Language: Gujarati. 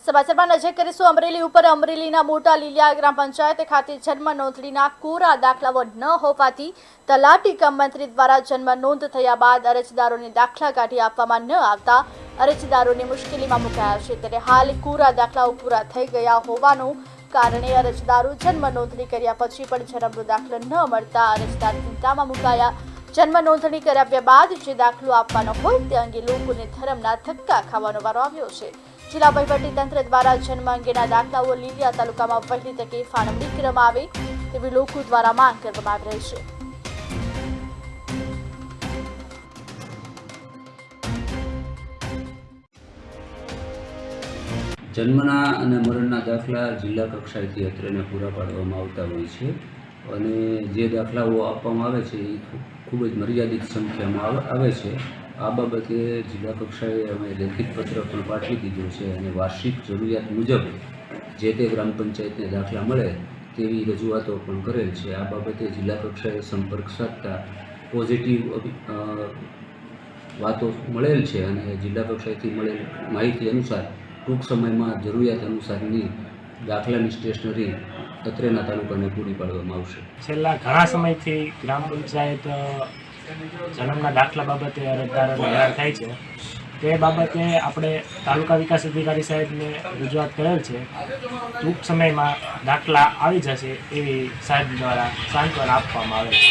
સમાચારમાં નજર કરીશું અમરેલી ઉપર। અમરેલીના મોટા લીલિયા ગ્રામ પંચાયત ખાતે જન્મ નોંધણીના કોરા દાખલાઓ ન હોવાથી તલાટી કમ મંત્રી દ્વારા જન્મ નોંધ થયા બાદ અરજદારોને દાખલા કાઢી આપવામાં ન આવતા અરજદારોને મુશ્કેલીમાં મુકાયા છે। ત્યારે હાલ કોરા દાખલાઓ પૂરા થઈ ગયા હોવાનું કારણે અરજદારો જન્મ નોંધણી કર્યા પછી પણ જન્મનો દાખલો ન મળતા અરજદાર ચિંતામાં મુકાયા। જન્મ નોંધણી કરાવ્યા બાદ જે દાખલો આપવાનો હોય તે અંગે લોકોને ધરમના ધક્કા ખાવાનો વારો આવ્યો છે। જિલ્લા વહીવટી તંત્ર દ્વારા જન્મ અંગેના દાખલાઓ લીલિયા તાલુકામાં વહેલી તકે ફાળવણી કરવામાં આવે તેવી લોકો દ્વારા માંગ કરવામાં આવી રહી છે। જન્મના અને મરણના દાખલા જિલ્લા કક્ષાએથી અત્રેને પૂરા પાડવામાં આવતા હોય છે અને જે દાખલાઓ આપવામાં આવે છે એ ખૂબ જ મર્યાદિત સંખ્યામાં આવે છે। આ બાબતે જિલ્લા કક્ષાએ અમે લેખિત પત્ર પણ પાઠવી દીધું છે અને વાર્ષિક જરૂરિયાત મુજબ જે તે ગ્રામ પંચાયતને દાખલા મળે તેવી રજૂઆતો પણ કરેલ છે। આ બાબતે જિલ્લા કક્ષાએ સંપર્ક સાધતા પોઝિટિવ વાતો મળેલ છે અને જિલ્લા કક્ષાએથી મળેલ માહિતી અનુસાર ટૂંક સમયમાં જરૂરિયાત અનુસારની દાખલાની સ્ટેશનરી અત્રેના તાલુકાને પૂરી પાડવામાં આવશે। છેલ્લા ઘણા સમયથી ગ્રામ પંચાયત જન્મના દાખલા બાબતે અરજદારોને હેરાન થાય છે। તે બાબતે આપણે તાલુકા વિકાસ અધિકારી સાહેબને રજૂઆત કરેલ છે। ટૂંક સમયમાં દાખલા આવી જશે એવી સાહેબ દ્વારા સાંત્વના આપવામાં આવે છે।